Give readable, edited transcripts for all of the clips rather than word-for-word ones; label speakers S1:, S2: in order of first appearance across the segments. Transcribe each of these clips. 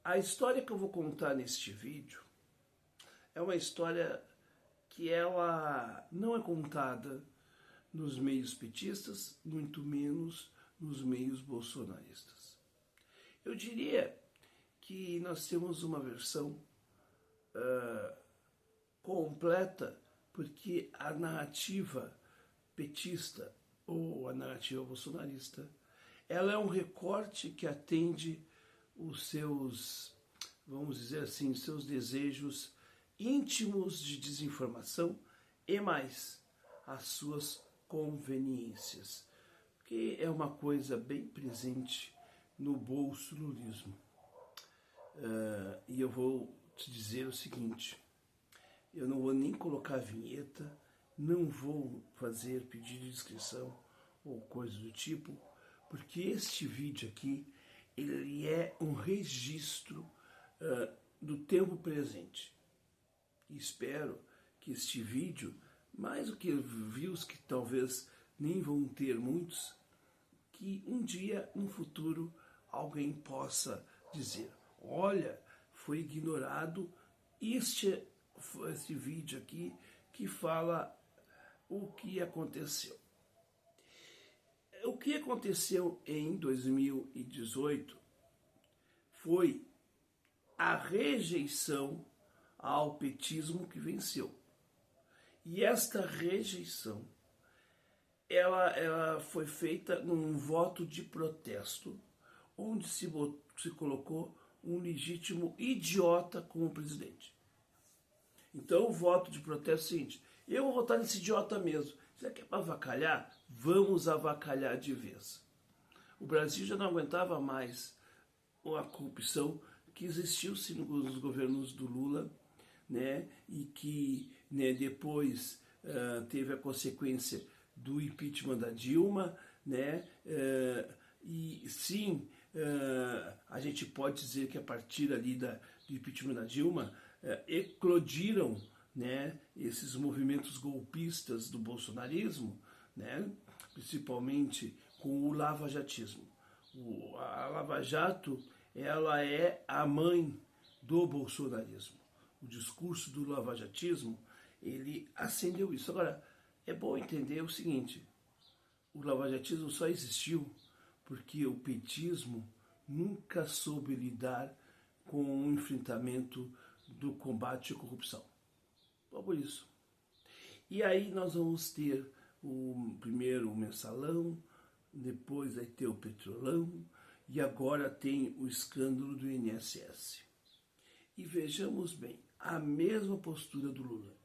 S1: A história que eu vou contar neste vídeo é uma história que ela não é contada nos meios petistas, muito menos nos meios bolsonaristas. Eu diria que nós temos uma versão completa, porque a narrativa petista ou a narrativa bolsonarista, ela é um recorte que atende os seus, vamos dizer assim, seus desejos íntimos de desinformação e mais as suas conveniências, que é uma coisa bem presente no bolsonarismo. E eu vou te dizer o seguinte: eu não vou nem colocar vinheta, não vou fazer pedido de inscrição ou coisa do tipo, porque este vídeo aqui ele é um registro do tempo presente. E espero que este vídeo, mais do que views que talvez nem vão ter muitos, que um dia, no futuro, alguém possa dizer: olha, foi ignorado este vídeo aqui que fala o que aconteceu. O que aconteceu em 2018 foi a rejeição ao petismo que venceu. E esta rejeição, ela foi feita num voto de protesto, onde se colocou um legítimo idiota como presidente. Então o voto de protesto é o seguinte: eu vou votar nesse idiota mesmo. Isso aqui é para avacalhar? Vamos avacalhar de vez. O Brasil já não aguentava mais a corrupção que existiu sim nos governos do Lula, né? E que, né, depois teve a consequência do impeachment da Dilma, né? E sim, a gente pode dizer que a partir ali do impeachment da Dilma eclodiram, né, esses movimentos golpistas do bolsonarismo, né, principalmente com o lavajatismo. A Lava Jato, ela é a mãe do bolsonarismo. O discurso do lavajatismo, ele acendeu isso. Agora, é bom entender o seguinte: o lavajatismo só existiu porque o petismo nunca soube lidar com o enfrentamento do combate à corrupção. Só por isso. E aí nós vamos ter primeiro o mensalão, depois vai ter o petrolão e agora tem o escândalo do INSS. E vejamos bem, a mesma postura do Lula.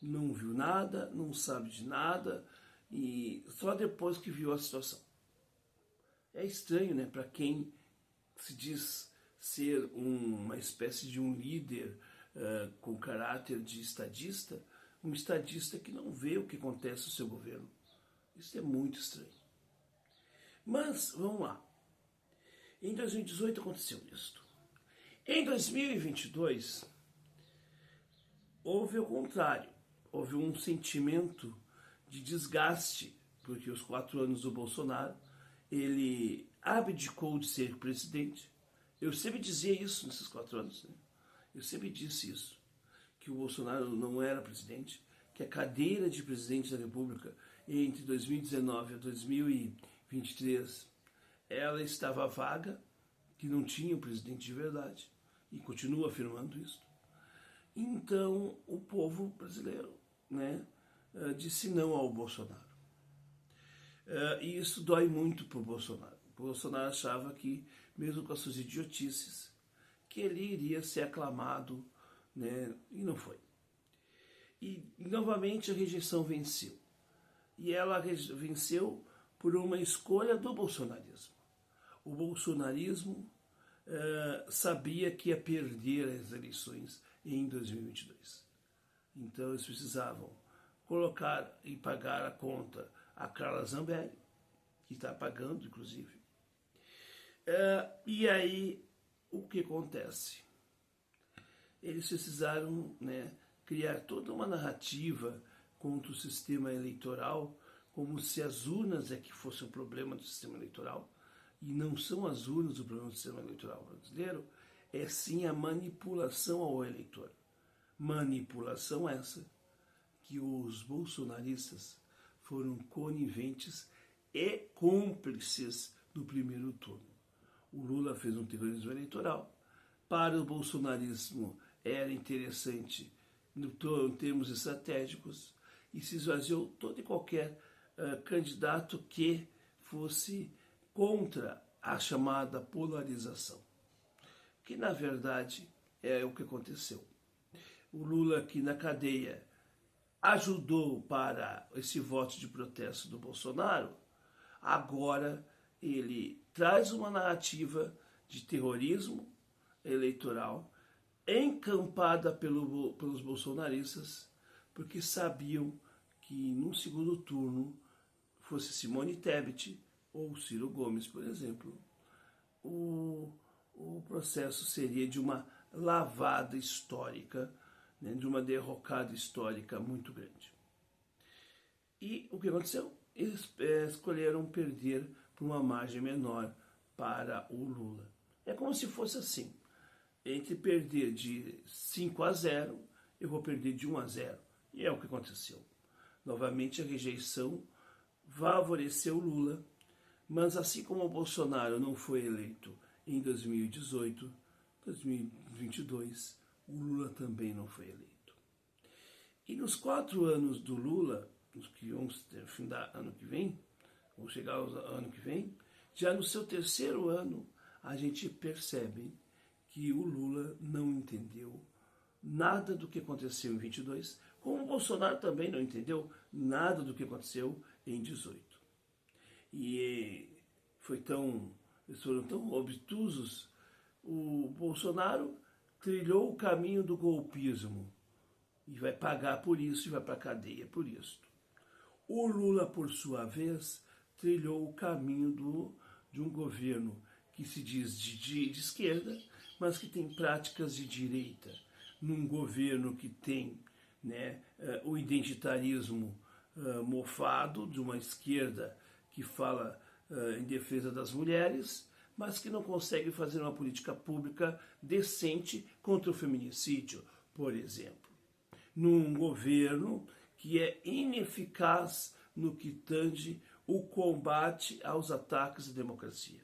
S1: Não viu nada, não sabe de nada e só depois que viu a situação. É estranho, né, para quem se diz ser uma espécie de um líder com caráter de estadista, um estadista que não vê o que acontece no seu governo. Isso é muito estranho. Mas, vamos lá. Em 2018 aconteceu isso. Em 2022, houve o contrário. Houve um sentimento de desgaste, porque os 4 anos do Bolsonaro, ele abdicou de ser presidente. Eu sempre dizia isso nesses 4 anos, né? Eu sempre disse isso, que o Bolsonaro não era presidente, que a cadeira de presidente da República entre 2019 e 2023, ela estava vaga, que não tinha um presidente de verdade, e continua afirmando isso. Então o povo brasileiro, né, disse não ao Bolsonaro. E isso dói muito para o Bolsonaro. O Bolsonaro achava que, mesmo com as suas idiotices, que ele iria ser aclamado, né, e não foi. E novamente a rejeição venceu. E ela venceu por uma escolha do bolsonarismo. O bolsonarismo sabia que ia perder as eleições em 2022. Então eles precisavam colocar e pagar a conta a Carla Zambelli, que está pagando, inclusive. E aí, o que acontece? Eles precisaram, né, criar toda uma narrativa contra o sistema eleitoral, como se as urnas é que fosse o problema do sistema eleitoral, e não são as urnas o problema do sistema eleitoral brasileiro, é sim a manipulação ao eleitor. Manipulação essa que os bolsonaristas foram coniventes e cúmplices no primeiro turno. O Lula fez um terrorismo eleitoral. Para o bolsonarismo era interessante em termos estratégicos e se esvaziou todo e qualquer candidato que fosse contra a chamada polarização, que na verdade é o que aconteceu. O Lula aqui na cadeia ajudou para esse voto de protesto do Bolsonaro, agora ele traz uma narrativa de terrorismo eleitoral encampada pelos bolsonaristas, porque sabiam que num segundo turno, fosse Simone Tebet ou Ciro Gomes, por exemplo, o processo seria de uma lavada histórica, né, de uma derrocada histórica muito grande. E o que aconteceu? Eles escolheram perder por uma margem menor para o Lula. É como se fosse assim, entre perder de 5-0, eu vou perder de 1-0. E é o que aconteceu. Novamente a rejeição favoreceu o Lula, mas assim como o Bolsonaro não foi eleito em 2018, 2022, o Lula também não foi eleito. E nos 4 anos do Lula, os que vão findar ano que vem, vão chegar ao ano que vem, já no seu 3º ano, a gente percebe que o Lula não entendeu nada do que aconteceu em 22, como o Bolsonaro também não entendeu nada do que aconteceu em 18. E eles foram tão obtusos, o Bolsonaro trilhou o caminho do golpismo e vai pagar por isso e vai para a cadeia por isso. O Lula, por sua vez, trilhou o caminho de um governo que se diz de esquerda, mas que tem práticas de direita, num governo que tem, né, o identitarismo mofado de uma esquerda que fala em defesa das mulheres, mas que não consegue fazer uma política pública decente contra o feminicídio, por exemplo. Num governo que é ineficaz no que tange o combate aos ataques à democracia.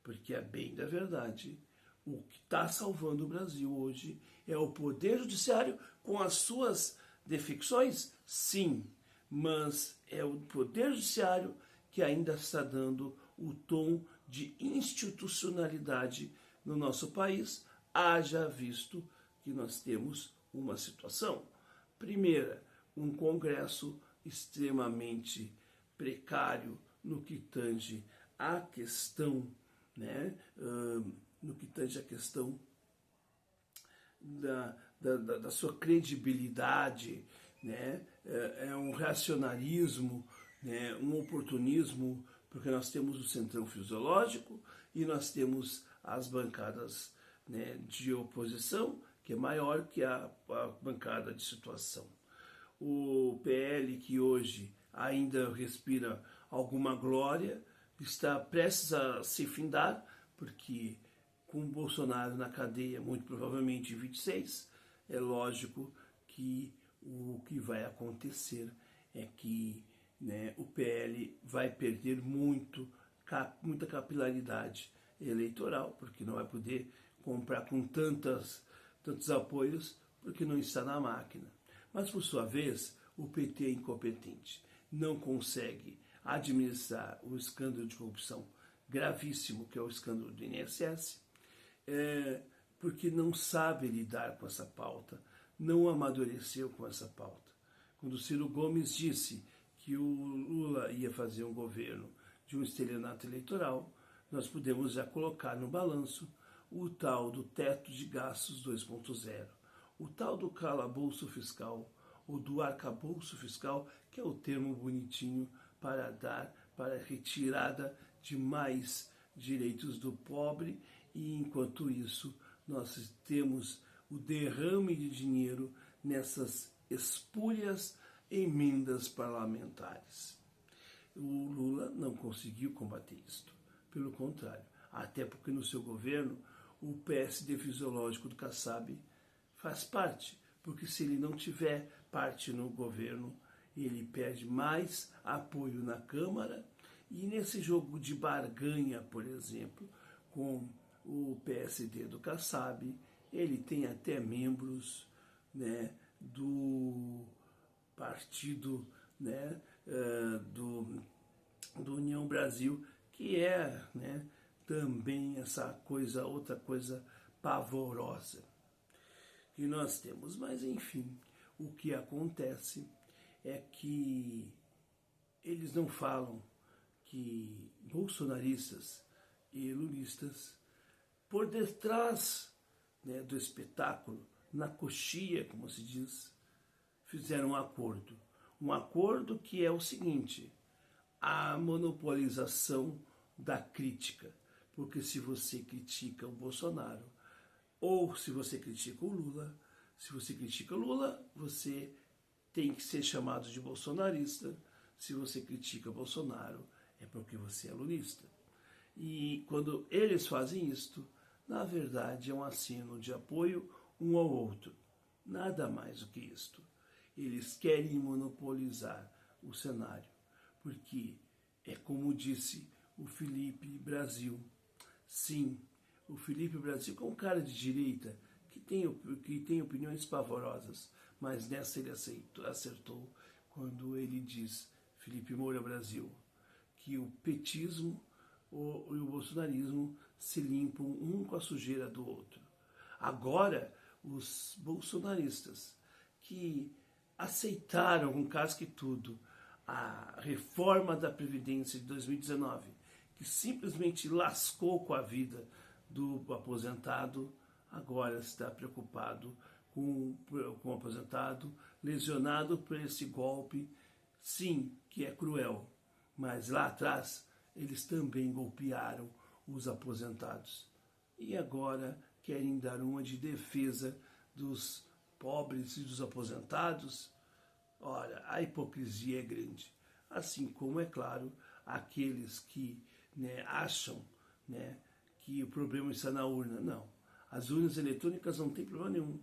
S1: Porque, a bem da verdade, o que está salvando o Brasil hoje é o Poder Judiciário com as suas defecções? Sim, mas é o Poder Judiciário que ainda está dando o tom de institucionalidade no nosso país, haja visto que nós temos uma situação. Primeira, um Congresso extremamente precário no que tange a questão, né, no que tange a questão da sua credibilidade, né, é um reacionarismo, né, um oportunismo, porque nós temos o centrão fisiológico e nós temos as bancadas, né, de oposição, que é maior que a bancada de situação. O PL, que hoje ainda respira alguma glória, está prestes a se findar, porque com o Bolsonaro na cadeia, muito provavelmente em 26, é lógico que o que vai acontecer é que, né, o PL vai perder muita capilaridade eleitoral, porque não vai poder comprar com tantos apoios, porque não está na máquina. Mas, por sua vez, o PT é incompetente, não consegue administrar o escândalo de corrupção gravíssimo, que é o escândalo do INSS, porque não sabe lidar com essa pauta, não amadureceu com essa pauta. Quando o Ciro Gomes disse que o Lula ia fazer um governo de um estelionato eleitoral, nós podemos já colocar no balanço o tal do teto de gastos 2.0, o tal do calabouço fiscal, ou do arcabouço fiscal, que é o termo bonitinho para a retirada de mais direitos do pobre, e enquanto isso nós temos o derrame de dinheiro nessas espúrias emendas parlamentares. O Lula não conseguiu combater isto, pelo contrário, até porque no seu governo o PSD fisiológico do Kassab faz parte, porque se ele não tiver parte no governo, ele perde mais apoio na Câmara, e nesse jogo de barganha, por exemplo, com o PSD do Kassab, ele tem até membros, né, do partido, né, do União Brasil, que é, né, também essa coisa, outra coisa pavorosa que nós temos. Mas enfim, o que acontece é que eles não falam que bolsonaristas e lulistas, por detrás, né, do espetáculo, na coxia, como se diz, fizeram um acordo. Um acordo que é o seguinte: a monopolização da crítica. Porque se você critica o Bolsonaro, ou se você critica o Lula, se você critica o Lula, você tem que ser chamado de bolsonarista. Se você critica Bolsonaro, é porque você é lulista. E quando eles fazem isto, na verdade é um aceno de apoio um ao outro. Nada mais do que isto. Eles querem monopolizar o cenário, porque é como disse o Felipe Brasil. Sim, o Felipe Brasil, que é um cara de direita, que tem opiniões pavorosas, mas nessa ele acertou quando ele diz, Felipe Moura Brasil, que o petismo e o bolsonarismo se limpam um com a sujeira do outro. Agora, os bolsonaristas que aceitaram com casca e tudo a reforma da Previdência de 2019, que simplesmente lascou com a vida do aposentado, agora está preocupado com o aposentado lesionado por esse golpe, sim, que é cruel, mas lá atrás eles também golpearam os aposentados. E agora querem dar uma de defesa dos pobres e dos aposentados. Ora, a hipocrisia é grande. Assim como, é claro, aqueles que, né, acham, né, que o problema está na urna. Não, as urnas eletrônicas não tem problema nenhum.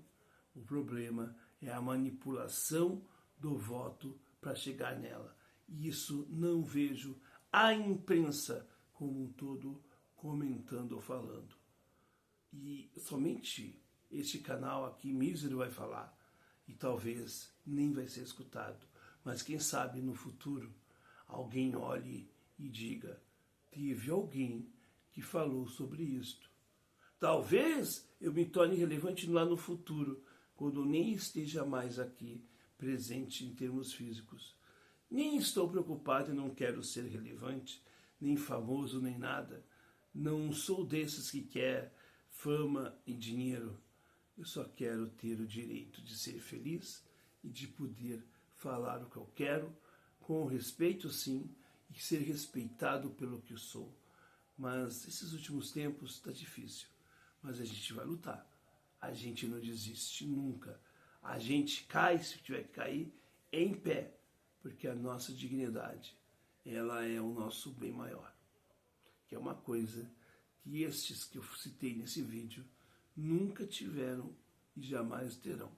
S1: O problema é a manipulação do voto para chegar nela. E isso não vejo a imprensa como um todo comentando ou falando. E somente este canal aqui, Mísero, vai falar. E talvez nem vai ser escutado. Mas quem sabe no futuro alguém olhe e diga: teve alguém que falou sobre isto. Talvez eu me torne relevante lá no futuro, quando nem esteja mais aqui presente em termos físicos. Nem estou preocupado e não quero ser relevante, nem famoso, nem nada. Não sou desses que quer fama e dinheiro. Eu só quero ter o direito de ser feliz e de poder falar o que eu quero, com respeito sim, e ser respeitado pelo que eu sou. Mas esses últimos tempos está difícil. Mas a gente vai lutar. A gente não desiste nunca. A gente cai, se tiver que cair, em pé. Porque a nossa dignidade, ela é o nosso bem maior. Que é uma coisa que estes que eu citei nesse vídeo nunca tiveram e jamais terão.